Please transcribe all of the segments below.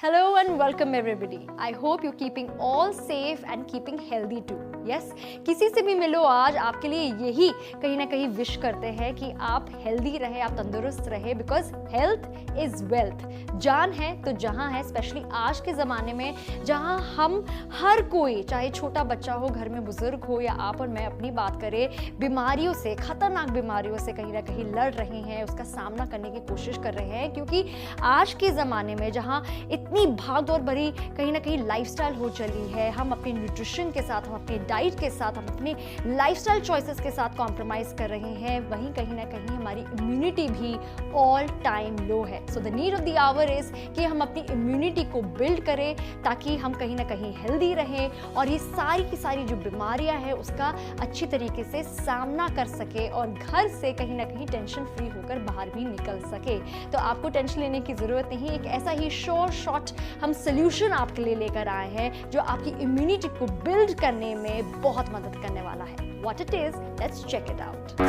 Hello and welcome everybody. I hope you're keeping all safe and keeping healthy too. Yes, किसी से भी मिलो आज आपके लिए यही कहीं ना कहीं विश करते हैं कि आप हेल्दी रहे, आप तंदुरुस्त रहे, बिकॉज हेल्थ इज वेल्थ. जान है तो जहां है, स्पेशली आज के ज़माने में जहां हम हर कोई, चाहे छोटा बच्चा हो, घर में बुजुर्ग हो या आप और मैं अपनी बात करें, बीमारियों से, खतरनाक बीमारियों से कहीं ना कहीं लड़ रहे हैं, उसका सामना करने की कोशिश कर रहे हैं. क्योंकि आज के ज़माने में जहां इतनी भाग दौड़ भरी कहीं ना कहीं लाइफस्टाइल हो चली है, हम अपने न्यूट्रिशन के साथ, हम अपनी डाइट के साथ, हम अपने लाइफस्टाइल चॉइसेस के साथ कॉम्प्रोमाइज कर रहे हैं, वहीं कहीं ना कहीं हमारी इम्यूनिटी भी ऑल टाइम लो है. So the need of the our is कि हम अपनी इम्यूनिटी को बिल्ड करें ताकि हम कहीं ना कहीं हेल्दी रहें और ये सारी की सारी जो बीमारियां हैं उसका अच्छी तरीके से सामना कर सके और घर से कहीं ना कहीं टेंशन फ्री होकर बाहर भी निकल सके. तो आपको टेंशन लेने की ज़रूरत नहीं. एक ऐसा ही शॉर्ट हम सोल्यूशन आपके लिए लेकर आए हैं जो आपकी इम्यूनिटी को बिल्ड करने में बहुत मदद करने वाला है. What it is, let's check it out.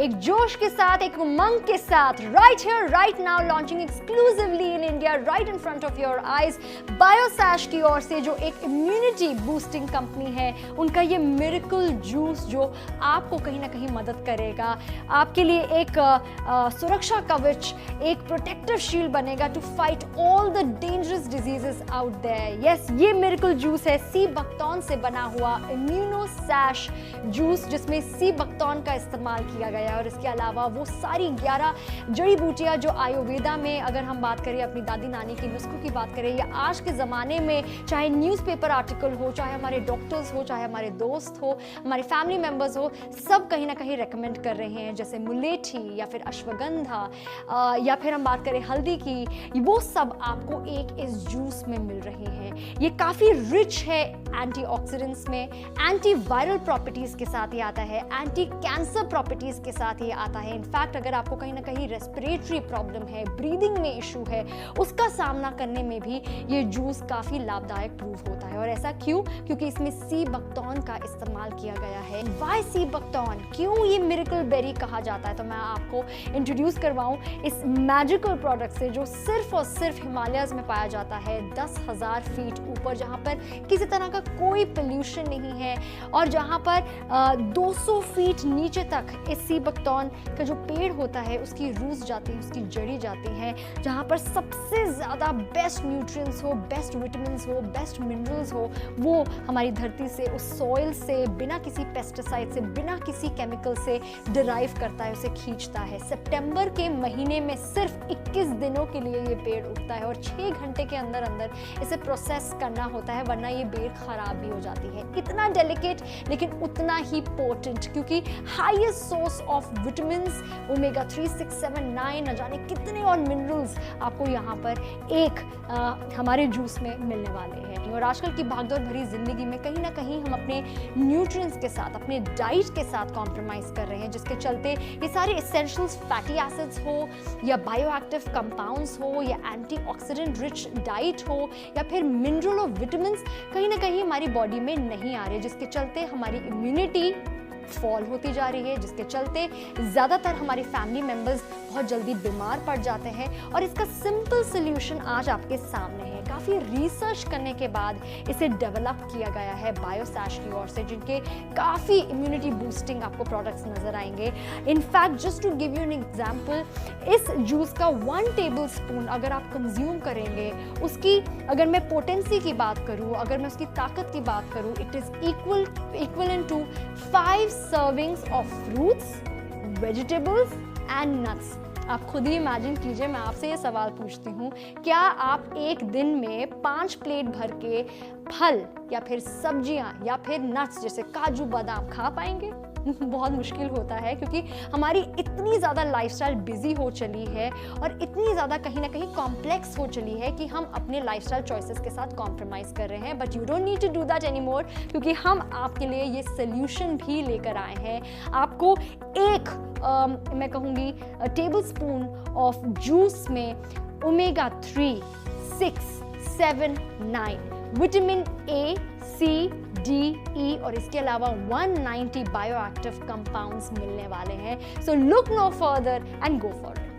एक जोश के साथ, एक उमंग के साथ, right here right now, launching exclusively in India, right in front of your eyes, Biosash की ओर से जो एक इम्यूनिटी बूस्टिंग कंपनी है, उनका ये मिरेकल जूस जो आपको कहीं ना कहीं मदद करेगा, आपके लिए एक सुरक्षा कवच, एक प्रोटेक्टिव शील्ड बनेगा to fight all the dangerous diseases out there. Yes, ये मिरेकल जूस है सी बकथॉर्न से बना हुआ इम्यूनोसैश जूस, जिसमें सी बकथॉर्न का इस्तेमाल किया गया और इसके अलावा वो सारी 11 जड़ी बूटियां जो आयुर्वेदा में, अगर हम बात करें अपनी दादी नानी की नुस्खों की बात करें, या आज के ज़माने में चाहे न्यूज़पेपर आर्टिकल हो, चाहे हमारे डॉक्टर्स हो, चाहे हमारे दोस्त हो, हमारे फैमिली मेम्बर्स हो, सब कहीं ना कहीं रेकमेंड कर रहे हैं, जैसे मुलेठी या फिर अश्वगंधा या फिर हम बात करें हल्दी की, वो सब आपको एक इस जूस में मिल रही हैं. ये काफ़ी रिच है एंटीऑक्सीडेंट्स में, एंटीवायरल प्रॉपर्टीज़ के साथ ये आता है, एंटी कैंसर प्रॉपर्टीज़ के साथ ये आता है. इनफैक्ट अगर आपको कहीं ना कहीं रेस्पिरेटरी प्रॉब्लम है, ब्रीदिंग में इशू है, उसका सामना करने में भी ये जूस काफ़ी लाभदायक प्रूव होता है. और ऐसा क्यों? क्योंकि इसमें सी बकथॉर्न का इस्तेमाल किया गया है. वाई सी बकथॉर्न, क्यों ये मिरेकल बेरी कहा जाता है? तो मैं आपको इंट्रोड्यूस करवाऊं इस मैजिकल प्रोडक्ट से जो सिर्फ और सिर्फ हिमालयस में पाया जाता है, 10,000 फीट ऊपर, जहाँ पर किसी तरह का कोई पोल्यूशन नहीं है और जहाँ पर 200 फीट नीचे तक इस सी बकथॉर्न का जो पेड़ होता है उसकी रूट्स जाती हैं, उसकी जड़ी जाती हैं, जहाँ पर सबसे ज़्यादा बेस्ट न्यूट्रिएंट्स हो, बेस्ट विटामिन्स हो, बेस्ट मिनरल्स हो, वो हमारी धरती से, उस सॉइल से, बिना किसी पेस्टिसाइड से, बिना किसी केमिकल से डिराइव करता है, उसे खींचता है. सितंबर के महीने में सिर्फ 21 दिनों के लिए ये पेड़ उगता है और 6 घंटे के अंदर अंदर इसे प्रोसेस करना होता है, वरना ये बेर खराब भी हो जाती है. इतना डेलिकेट लेकिन उतना ही पोटेंट, क्योंकि highest source of vitamins, omega 3, 6, 7, 9, न जाने कितने और मिनरल्स आपको यहाँ पर एक हमारे जूस में मिलने वाले हैं. और आजकल की भागदौड़ भरी जिंदगी में कहीं ना कहीं हम अपने न्यूट्रिएंट्स के साथ, अपने डाइट के साथ कॉम्प्रोमाइज़ कर रहे हैं, जिसके चलते ये सारे एसेंशियल्स फैटी एसिड्स हो या बायोएक्टिव कंपाउंड्स हो या एंटीऑक्सीडेंट रिच डाइट हो या फिर मिनरल और विटामिन्स कहीं ना कहीं हमारी बॉडी में नहीं आ रहे, जिसके चलते हमारी इम्यूनिटी फॉल होती जा रही है, जिसके चलते ज़्यादातर हमारे फैमिली मेम्बर्स बहुत जल्दी बीमार पड़ जाते हैं. और इसका सिंपल सोल्यूशन आज आपके सामने है. काफ़ी रिसर्च करने के बाद इसे डेवलप किया गया है बायोसैश की ओर से, जिनके काफ़ी इम्यूनिटी बूस्टिंग आपको प्रोडक्ट्स नज़र आएंगे. In fact just to give you an example, इस जूस का 1 टेबल स्पून अगर आप कंज्यूम करेंगे, उसकी अगर मैं पोटेंसी की बात करूँ, अगर मैं उसकी ताकत की बात करूँ, it is equivalent to 5 servings of fruits, vegetables and nuts. आप खुद ही इमेजिन कीजिए, मैं आपसे ये सवाल पूछती हूँ, क्या आप एक दिन में 5 प्लेट भर के फल या फिर सब्जियां या फिर नट्स जैसे काजू बादाम खा पाएंगे? बहुत मुश्किल होता है, क्योंकि हमारी इतनी ज़्यादा लाइफस्टाइल बिजी हो चली है और इतनी ज़्यादा कहीं ना कहीं कॉम्प्लेक्स हो चली है कि हम अपने लाइफस्टाइल चॉइसेस के साथ कॉम्प्रोमाइज़ कर रहे हैं। But you don't need to do that any more, क्योंकि हम आपके लिए ये सोल्यूशन भी लेकर आए हैं। आपको एक मैं कहूँगी टेबल स्पून ऑफ जूस में omega 3, 6, 7, 9 vitamin A, C, D, E और इसके अलावा 190 बायोएक्टिव कंपाउंड्स मिलने वाले हैं। So look no further and go for it.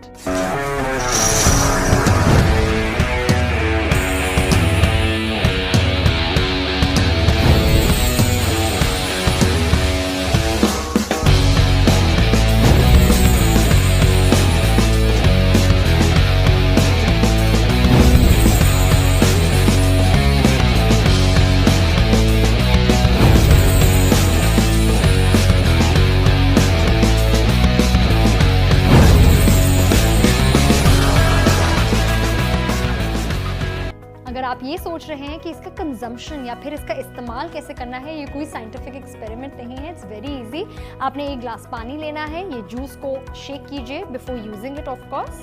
अगर आप ये सोच रहे हैं कि इसका कंजम्पशन या फिर इसका इस्तेमाल कैसे करना है, ये कोई साइंटिफिक एक्सपेरिमेंट नहीं है। It's very easy. आपने एक ग्लास पानी लेना है, ये जूस को शेक कीजिए before using it of course,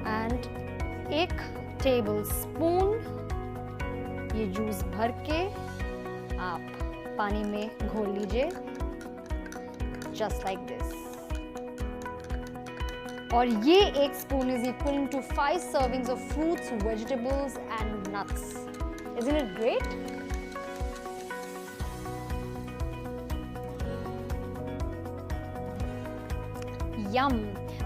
and 1 table spoon ये जूस भर के आप पानी में घोल लीजिए, जस्ट लाइक दिस। और ये 1 spoon is equal to 5 servings of fruits, vegetables and nuts. Isn't it great? Yum!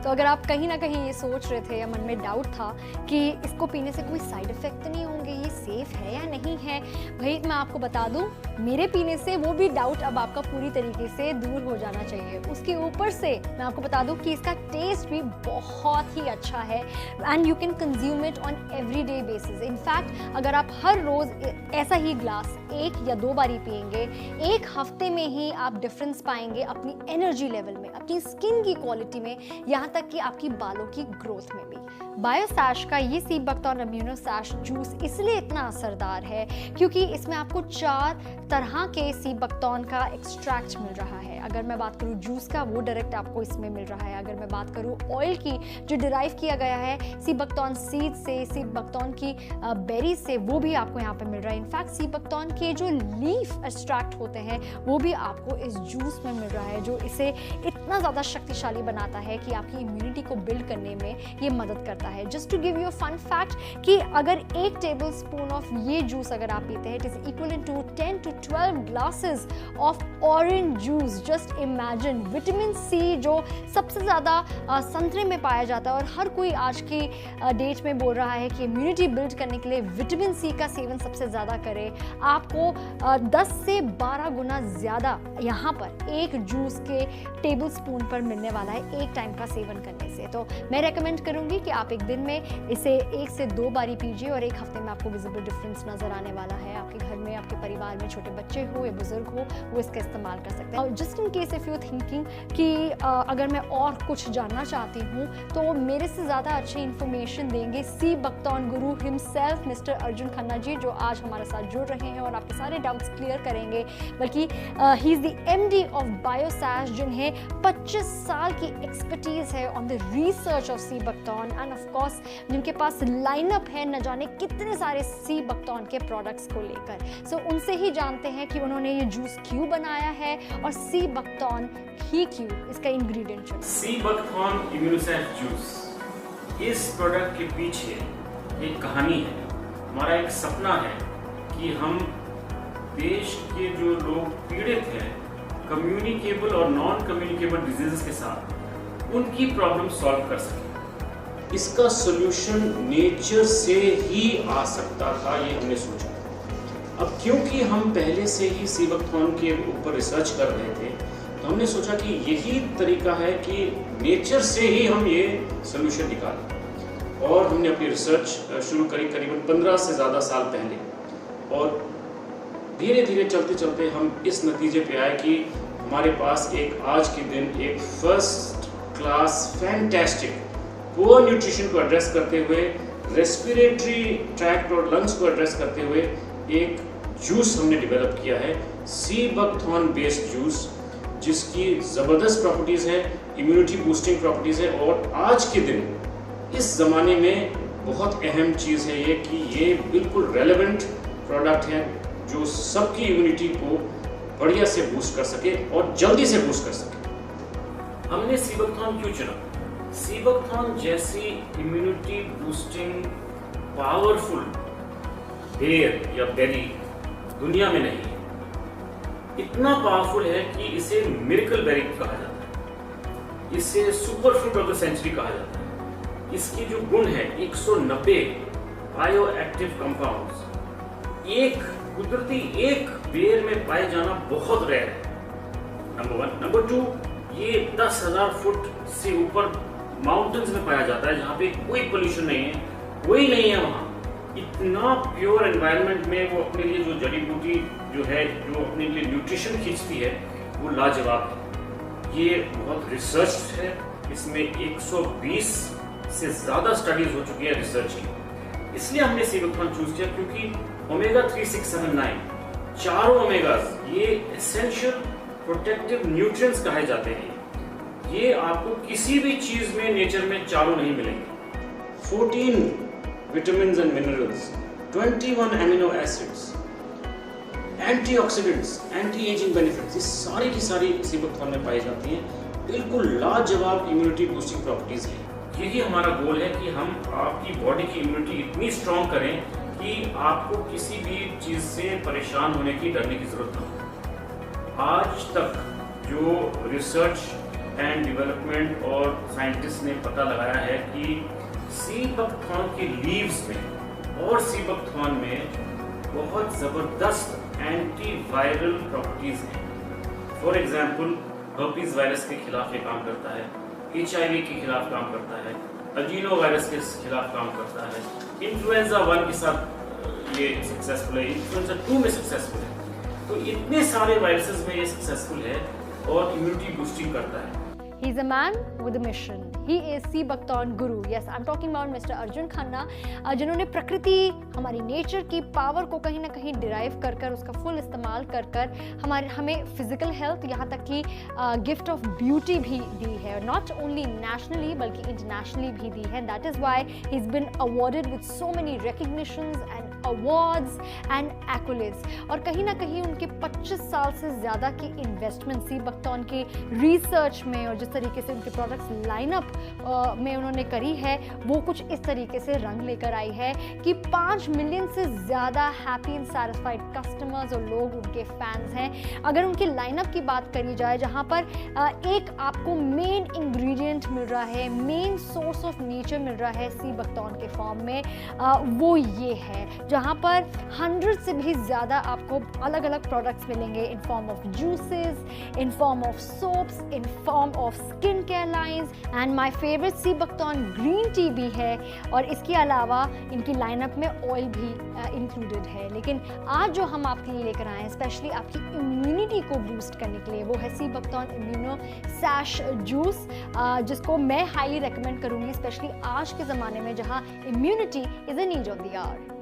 तो अगर आप कहीं ना कहीं ये सोच रहे थे या मन में डाउट था कि इसको पीने से कोई साइड इफेक्ट तो नहीं होंगे, ये सेफ है या नहीं है, भाई मैं आपको बता दूं, मेरे पीने से वो भी डाउट अब आपका पूरी तरीके से दूर हो जाना चाहिए। उसके ऊपर से मैं आपको बता दूं कि इसका टेस्ट भी बहुत ही अच्छा है and you can consume it on everyday basis. In fact अगर आप हर रोज़ ऐसा ही ग्लास 1 या 2 बारी पिएंगे, 1 हफ्ते में ही आप डिफरेंस पाएंगे अपनी एनर्जी लेवल में, अपनी स्किन की क्वालिटी में, यहाँ तक कि आपकी बालों की ग्रोथ में भी। बायोसैश का ये सी बकथॉर्न अम्यूनो सैश जूस इसलिए इतना असरदार है क्योंकि इसमें आपको 4 तरह के सी बकथॉर्न का एक्सट्रैक्ट मिल रहा है। अगर मैं बात करूँ जूस का, वो डायरेक्ट आपको इसमें मिल रहा है। अगर मैं बात करूँ ऑयल की, जो डिराइव किया गया है सी बकथॉर्न सीड से, सी बकथॉर्न की बेरी से, वो भी आपको यहाँ पे मिल रहा है। इनफैक्ट सी बकथॉर्न के जो लीफ एक्सट्रैक्ट होते हैं वो भी आपको इस जूस में मिल रहा है, जो इसे इतना ज़्यादा शक्तिशाली बनाता है कि आपकी इम्यूनिटी को बिल्ड करने में ये मदद करता है। Just to give you fun fact कि अगर 1 टेबल स्पून ऑफ ये जूस अगर आप पीते हैं, it is equal to 10 to 12 glasses of orange juice. Just imagine, vitamin C जो सबसे ज़्यादा संतरे में पाया जाता है और हर कोई आज की डेट में बोल रहा है कि इम्यूनिटी बिल्ड करने के लिए विटामिन सी का सेवन सबसे ज़्यादा करें, आपको 10 से 12 गुना ज़्यादा यहाँ पर एक जूस के टेबल स्पून पर मिलने वाला है एक टाइम का सेवन करने से। तो मैं रेकमेंड करूँगी कि आप एक दिन में इसे 1 से 2 बारी पीजिए और 1 हफ्ते में आपको विजिबल डिफरेंस नज़र आने वाला है। आपके घर में, आपके परिवार में छोटे बच्चे हो या बुजुर्ग हो, वो इसका इस्तेमाल कर सकते हैं। और just in case if you thinking कि अगर मैं और कुछ जानना चाहती हूँ तो मेरे से ज़्यादा अच्छी इन्फॉर्मेशन देंगे सी बकथॉर्न गुरु हिमसेल्फ मिस्टर अर्जुन खन्ना जी, जो आज हमारे साथ जुड़ रहे हैं और आपके सारे डाउट्स क्लियर करेंगे। बल्कि he is the MD of Biosash, जिन्हें 25 साल की एक्सपर्टीज़ है on the research of sea buckthorn and of course जिनके पास लाइनअप है न जाने कितने सारे सी बकथॉर्न के प्रोडक्ट्स को लेकर। सो उनसे ही जानते हैं कि उन्होंने ये जूस क्यों बनाया है और सी बकथॉर्न ही क्यों, इसका इंग्रेडिएंट है। सी बकथॉर्न इम्यूनोसैश जूस, इस प्रोडक्ट के पीछे एक कहानी है। हमारा एक सपना है कि हम देश के जो लोग पीड़ित हैं कम्युनिकेबल और नॉन कम्युनिकेबल डिजीजेस के साथ, उनकी प्रॉब्लम सॉल्व कर सकें। इसका सॉल्यूशन नेचर से ही आ सकता था, ये हमने सोचा। अब क्योंकि हम पहले से ही सी बकथॉर्न के ऊपर रिसर्च कर रहे थे, तो हमने सोचा कि यही तरीका है कि नेचर से ही हम ये सॉल्यूशन निकालें। और हमने अपनी रिसर्च शुरू करी करीबन 15 से ज़्यादा साल पहले, और धीरे धीरे चलते चलते हम इस नतीजे पे आए कि हमारे पास एक आज के दिन एक first class fantastic poor nutrition को एड्रेस करते हुए, रेस्पिरेटरी ट्रैक्ट और लंग्स को एड्रेस करते हुए एक जूस हमने डेवलप किया है, सी बकथॉर्न बेस्ड जूस, जिसकी ज़बरदस्त प्रॉपर्टीज़ है, इम्यूनिटी बूस्टिंग प्रॉपर्टीज़ है। और आज के दिन इस ज़माने में बहुत अहम चीज़ है ये कि ये बिल्कुल रेलेवेंट प्रोडक्ट है जो सबकी इम्यूनिटी को बढ़िया से बूस्ट कर सके और जल्दी से बूस्ट कर सके। हमने सीबकथॉर्न क्यों चुना? सीबकथॉर्न जैसी इम्यूनिटी बूस्टिंग पावरफुल बेर या बेरी दुनिया में नहीं है। इतना पावरफुल है कि इसे मिरेकल बेरी कहा जाता है, इसे super fruit of the century कहा जाता है। इसकी जो गुण है 190 बायो एक्टिव कंपाउंड्स एक कुदरती एक बेर में पाए जाना बहुत रेयर है, नंबर 1। नंबर 2, ये 10,000 फुट से ऊपर माउंटेन्स में पाया जाता है जहाँ पे कोई पोल्यूशन नहीं है, कोई नहीं है वहाँ। इतना प्योर एनवायरनमेंट में वो अपने लिए जो जड़ी बूटी जो है, जो अपने लिए न्यूट्रिशन खींचती है, वो लाजवाब है। ये बहुत रिसर्च है, इसमें 120 से ज़्यादा स्टडीज हो चुकी है रिसर्च की। इसलिए हमने सीबकथॉर्न चूज किया क्योंकि ओमेगा 3, 6, 7, 9 चारों ओमेगास ये एसेंशियल प्रोटेक्टिव न्यूट्रिएंट्स कहे जाते हैं। ये आपको किसी भी चीज में नेचर में चारों नहीं मिलेंगे। 14 vitamins and minerals, 21 amino acids, antioxidants, anti-aging benefits, ये सारी की सारी सीबकथॉर्न में पाई जाती हैं। बिल्कुल लाजवाब इम्यूनिटी बूस्टिंग प्रॉपर्टीज हैं। यही हमारा गोल है कि हम आपकी बॉडी की इम्यूनिटी इतनी स्ट्रॉन्ग करें कि आपको किसी भी चीज से परेशान होने की, डरने की जरूरत ना हो। आज तक जो रिसर्च एंड डेवलपमेंट और साइंटिस्ट ने पता लगाया है कि सीबकथॉर्न के लीव्स में और सीबकथॉर्न में बहुत ज़बरदस्त एंटीवायरल प्रॉपर्टीज़ हैं। फॉर एग्जांपल हर्पीज वायरस के खिलाफ ये काम करता है, HIV के खिलाफ काम करता है, अजीनो वायरस के खिलाफ काम करता है, इन्फ्लुएंजा 1 के साथ ये सक्सेसफुल है, इन्फ्लुएंजा 2 में सक्सेसफुल है। तो इतने सारे वायरसेस में ये सक्सेसफुल है और इम्यूनिटी बूस्टिंग करता है। He's a man with a mission. He is sea buckthorn guru. Yes, I'm talking about Mr. Arjun Khanna, जिन्होंने प्रकृति, हमारी नेचर की पावर को कहीं ना कहीं डिराइव कर कर उसका फुल इस्तेमाल कर कर हमें फिजिकल हेल्थ, यहाँ तक कि गिफ्ट ऑफ ब्यूटी भी दी है। नॉट ओनली नेशनली बल्कि इंटरनेशनली भी दी है। That is why he is been awarded with so many recognitions and awards and accolades. और कहीं ना कहीं उनके 25 साल से ज़्यादा की इन्वेस्टमेंट सीबकथॉर्न के रिसर्च में और जिस तरीके से उनके प्रोडक्ट्स लाइनअप में उन्होंने करी है, वो कुछ इस तरीके से रंग लेकर आई है कि 5 मिलियन से ज़्यादा हैप्पी एंड सैटिस्फाइड कस्टमर्स और लोग उनके फैंस हैं। अगर उनके लाइनअप की बात करी जाए, जहाँ पर एक आपको मेन इंग्रेडिएंट मिल रहा है, मेन सोर्स ऑफ नेचर मिल रहा है सीबकथॉर्न के फॉर्म में, वो ये है, जहाँ पर 100 से भी ज़्यादा आपको अलग अलग प्रोडक्ट्स मिलेंगे in form of juices, in form of soaps, in form of skin care lines and my favourite sea buckthorn green tea भी है। और इसके अलावा इनकी लाइनअप में ऑयल भी इंक्लूडेड है। लेकिन आज जो हम आपके लिए लेकर आए हैं स्पेशली आपकी इम्यूनिटी को बूस्ट करने के लिए, वो है सीबकथॉर्न इम्यूनो सैश जूस, जिसको मैं हाईली रेकमेंड करूँगी, स्पेशली आज के ज़माने में जहाँ immunity is a need of the hour.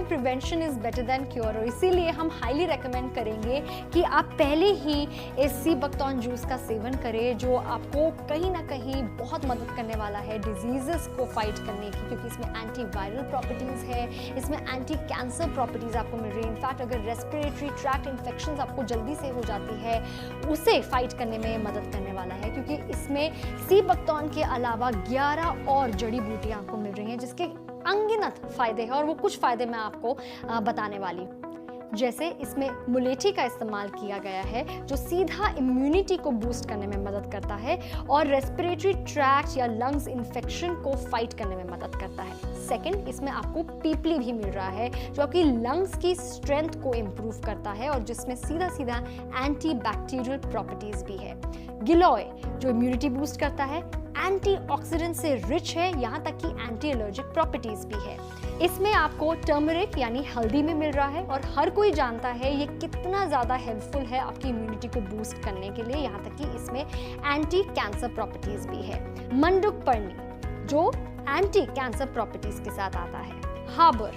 Prevention is better than cure, और इसीलिए हम हाईली रेकमेंड करेंगे कि आप पहले ही इस सीबकथॉर्न जूस का सेवन करें, जो आपको कहीं ना कहीं बहुत मदद करने वाला है डिजीजेस को फाइट करने की, क्योंकि इसमें एंटीवायरल प्रॉपर्टीज़ है, इसमें एंटी कैंसर प्रॉपर्टीज़ आपको मिल रही है। इनफैक्ट अगर रेस्पिरेटरी ट्रैक्ट इन्फेक्शंस आपको जल्दी से हो जाती है, उसे फाइट करने में मदद करने वाला है, क्योंकि इसमें सीबकथॉर्न के अलावा 11 और जड़ी बूटियाँ आपको मिल रही हैं जिसके अनगिनत फायदे हैं, और वो कुछ फायदे मैं आपको बताने वाली हूँ। जैसे इसमें मुलेठी का इस्तेमाल किया गया है, जो सीधा इम्यूनिटी को बूस्ट करने में मदद करता है और रेस्पिरेटरी ट्रैक्ट या लंग्स इन्फेक्शन को फाइट करने में मदद करता है। सेकंड, इसमें आपको पीपली भी मिल रहा है, जो आपकी लंग्स की स्ट्रेंथ को इम्प्रूव करता है और जिसमें सीधा सीधा एंटी बैक्टीरियल प्रॉपर्टीज भी है। गिलोय, जो इम्यूनिटी बूस्ट करता है, एंटीऑक्सीडेंट से रिच है, यहाँ तक कि एंटी एलर्जिक प्रॉपर्टीज भी है। इसमें आपको टर्मरिक यानी हल्दी में मिल रहा है और हर कोई जानता है ये कितना ज़्यादा हेल्पफुल है आपकी इम्यूनिटी को बूस्ट करने के लिए, यहाँ तक कि इसमें एंटी कैंसर प्रॉपर्टीज भी है। मंडुकपर्णी जो एंटी कैंसर प्रॉपर्टीज के साथ आता है, हार्बर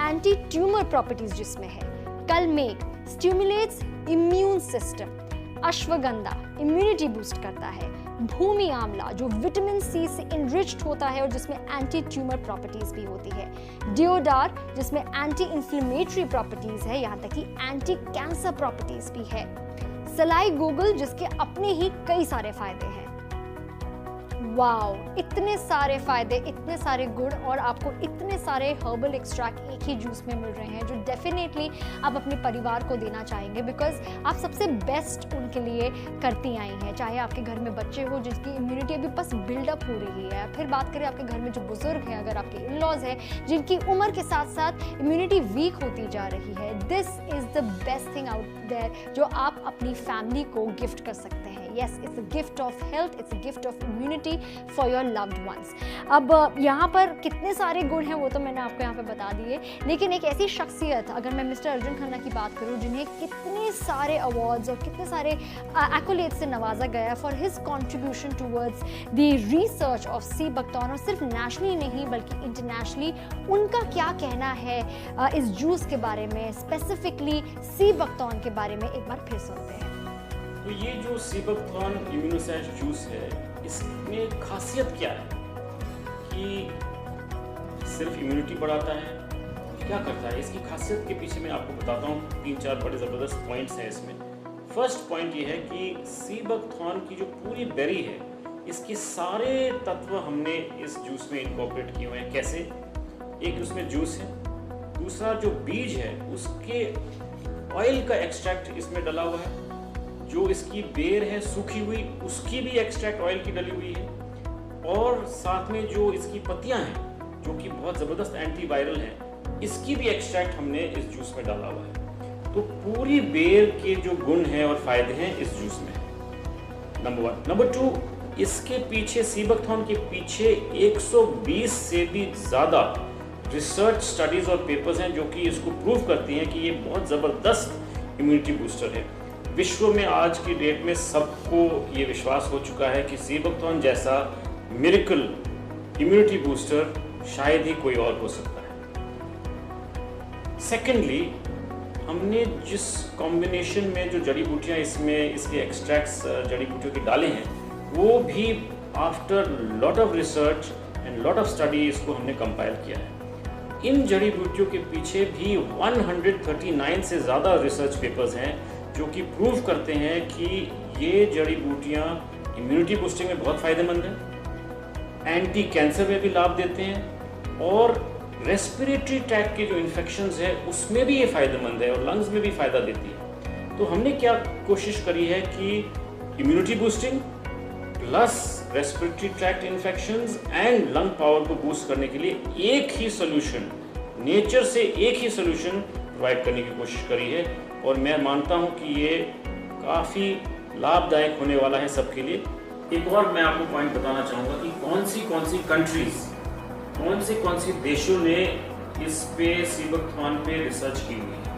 एंटी ट्यूमर प्रॉपर्टीज जिसमें है, Kalmegh stimulates immune system, ashwagandha immunity boost करता है, भूमि आंवला जो विटामिन सी से इनरिच्ड होता है और जिसमें एंटी ट्यूमर प्रॉपर्टीज भी होती है, डियोडार जिसमें एंटी इंफ्लेमेटरी प्रॉपर्टीज है, यहाँ तक कि एंटी कैंसर प्रॉपर्टीज भी है, सलाई गूगल जिसके अपने ही कई सारे फायदे हैं। वाओ, इतने सारे फायदे, इतने सारे गुण और आपको इतने सारे हर्बल एक्सट्रैक्ट एक ही जूस में मिल रहे हैं जो डेफिनेटली आप अपने परिवार को देना चाहेंगे, बिकॉज आप सबसे बेस्ट उनके लिए करती आई हैं। चाहे आपके घर में बच्चे हो जिसकी इम्यूनिटी अभी बस बिल्डअप हो रही है, फिर बात करें आपके घर में जो बुजुर्ग हैं, अगर आपके इन-लॉज हैं जिनकी उम्र के साथ साथ इम्यूनिटी वीक होती जा रही है, this is the best thing out there जो आप अपनी फैमिली को गिफ्ट कर सकते हैं। Yes, it's a gift of health, it's a gift of immunity for your loved ones. अब यहाँ पर कितने सारे गुण हैं वो तो मैंने आपको यहाँ पे बता दिए, लेकिन एक ऐसी शख्सियत, अगर मैं मिस्टर अर्जुन खन्ना की बात करूँ जिन्हें कितने सारे अवार्ड्स और कितने सारे एक्कोलेड्स से नवाजा गया for his contribution towards the research of sea buckthorn, और सिर्फ नेशनली नहीं बल्कि इंटरनेशनली, उनका क्या कहना है इस जूस के बारे में, स्पेसिफिकली सी बकथॉर्न के बारे में एक बार फिर सुनते हैं। तो ये जो सी बकथॉर्न इम्यूनोसैज जूस है, इसमें खासियत क्या है कि सिर्फ इम्यूनिटी बढ़ाता है, क्या करता है? इसकी खासियत के पीछे मैं आपको बताता हूँ, 3-4 बड़े ज़बरदस्त पॉइंट्स हैं इसमें। फर्स्ट पॉइंट ये है कि सी बकथॉर्न की जो पूरी बेरी है, इसके सारे तत्व हमने इस जूस में इनकॉर्पोरेट किए हुए हैं। कैसे? एक उसमें जूस है, दूसरा जो बीज है उसके ऑयल का एक्सट्रैक्ट इसमें डला हुआ है, जो इसकी बेर है सूखी हुई उसकी भी एक्सट्रैक्ट ऑयल की डली हुई है, और साथ में जो इसकी पत्तियां हैं जो कि बहुत ज़बरदस्त एंटीवायरल हैं, इसकी भी एक्सट्रैक्ट हमने इस जूस में डाला हुआ है। तो पूरी बेर के जो गुण हैं और फायदे हैं इस जूस में, नंबर 1। नंबर 2, इसके पीछे सी बकथॉर्न के पीछे 120 से भी ज़्यादा रिसर्च स्टडीज़ और पेपर्स हैं जो कि इसको प्रूव करती हैं कि ये बहुत ज़बरदस्त इम्यूनिटी बूस्टर है। विश्व में आज की डेट में सबको ये विश्वास हो चुका है कि सी बकथॉर्न जैसा मिरेकल इम्यूनिटी बूस्टर शायद ही कोई और हो सकता है। सेकेंडली, हमने जिस कॉम्बिनेशन में जो जड़ी बूटियाँ इसमें इसके एक्सट्रैक्ट्स जड़ी बूटियों के डाले हैं, वो भी after lot of research and lot of study इसको हमने कंपाइल किया है। इन जड़ी बूटियों के पीछे भी 139 से ज़्यादा रिसर्च पेपर्स हैं जो कि प्रूव करते हैं कि ये जड़ी बूटियाँ इम्यूनिटी बूस्टिंग में बहुत फ़ायदेमंद हैं, एंटी कैंसर में भी लाभ देते हैं, और रेस्पिरेटरी ट्रैक्ट के जो इन्फेक्शंस है उसमें भी ये फ़ायदेमंद है और लंग्स में भी फ़ायदा देती है। तो हमने क्या कोशिश करी है कि immunity boosting plus respiratory tract infections and lung power को बूस्ट करने के लिए एक ही सोल्यूशन, नेचर से एक ही सोल्यूशन प्रोवाइड करने की कोशिश करी है, और मैं मानता हूं कि ये काफ़ी लाभदायक होने वाला है सबके लिए। एक और मैं आपको पॉइंट बताना चाहूँगा कि कौन सी कंट्रीज, कौन सी देशों ने इस पे सी बकथॉर्न पे रिसर्च की हुई है।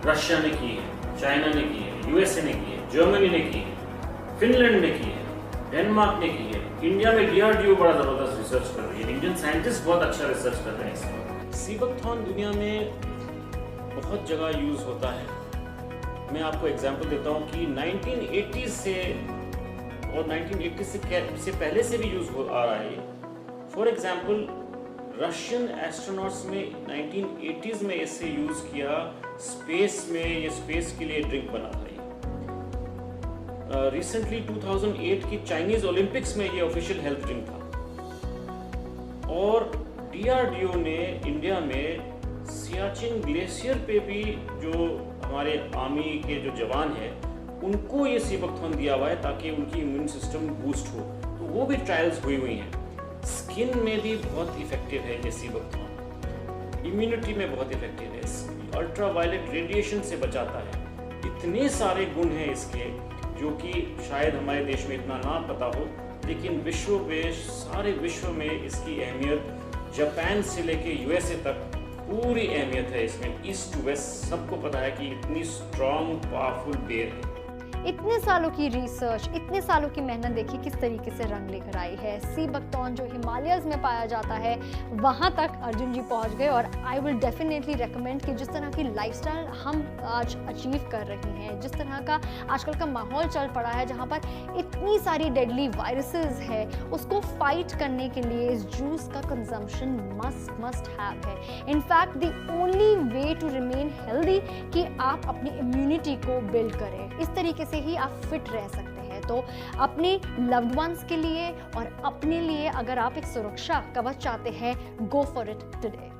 रशिया ने की है, चाइना ने की है, यूएसए ने की है, जर्मनी ने की है, फिनलैंड ने की है, डेनमार्क ने की है, इंडिया में DRDO बड़ा ज़बरदस्त रिसर्च कर रही है, इंडियन साइंटिस्ट बहुत अच्छा रिसर्च कर रहे हैं इस पर। सी बकथॉर्न दुनिया में बहुत जगह यूज़ होता है। मैं आपको एग्जांपल देता हूँ कि 1980 से और 1980 से पहले से भी यूज़ हो आ रहा है। फॉर एग्जांपल, रशियन एस्ट्रोनॉट्स में 1980s में इसे यूज़ किया स्पेस में, ये स्पेस के लिए ड्रिंक बना था। रिसेंटली 2008 की चाइनीज़ ओलंपिक्स में ये ऑफिशियल हेल्थ ड्रिंक था, और DRDO ने इंडिया में सियाचिन ग्लेशियर पे भी जो हमारे आर्मी के जो जवान हैं उनको ये सी बकथॉर्न दिया हुआ है ताकि उनकी इम्यून सिस्टम बूस्ट हो, तो वो भी ट्रायल्स हुई हैं। स्किन में भी बहुत इफेक्टिव है ये सी बकथॉर्न, इम्यूनिटी में बहुत इफेक्टिव है, अल्ट्रावायलेट रेडिएशन से बचाता है। इतने सारे गुण हैं इसके जो कि शायद हमारे देश में इतना ना पता हो, लेकिन सारे विश्व में इसकी अहमियत जापान से लेके यूएसए तक पूरी अहमियत है इसमें। ईस्ट टू वेस्ट सबको पता है कि इतनी स्ट्रॉन्ग पावरफुल बेर है। इतने सालों की रिसर्च, इतने सालों की मेहनत देखिए किस तरीके से रंग लेकर आई है। सी बकथॉर्न जो हिमालयस में पाया जाता है वहाँ तक अर्जुन जी पहुँच गए। और आई विल डेफिनेटली रेकमेंड कि जिस तरह की लाइफस्टाइल हम आज अचीव कर रही हैं, जिस तरह का आजकल का माहौल चल पड़ा है जहाँ पर इतनी सारी डेडली वायरसेस है, उसको फाइट करने के लिए इस जूस का कंजम्पशन मस्ट हैव है। In fact the only way to remain healthy कि आप अपनी इम्यूनिटी को बिल्ड करें। इस तरीके से ही आप फिट रह सकते हैं। तो अपने लव्ड वंस के लिए और अपने लिए अगर आप एक सुरक्षा कवच चाहते हैं, गो फॉर इट टुडे।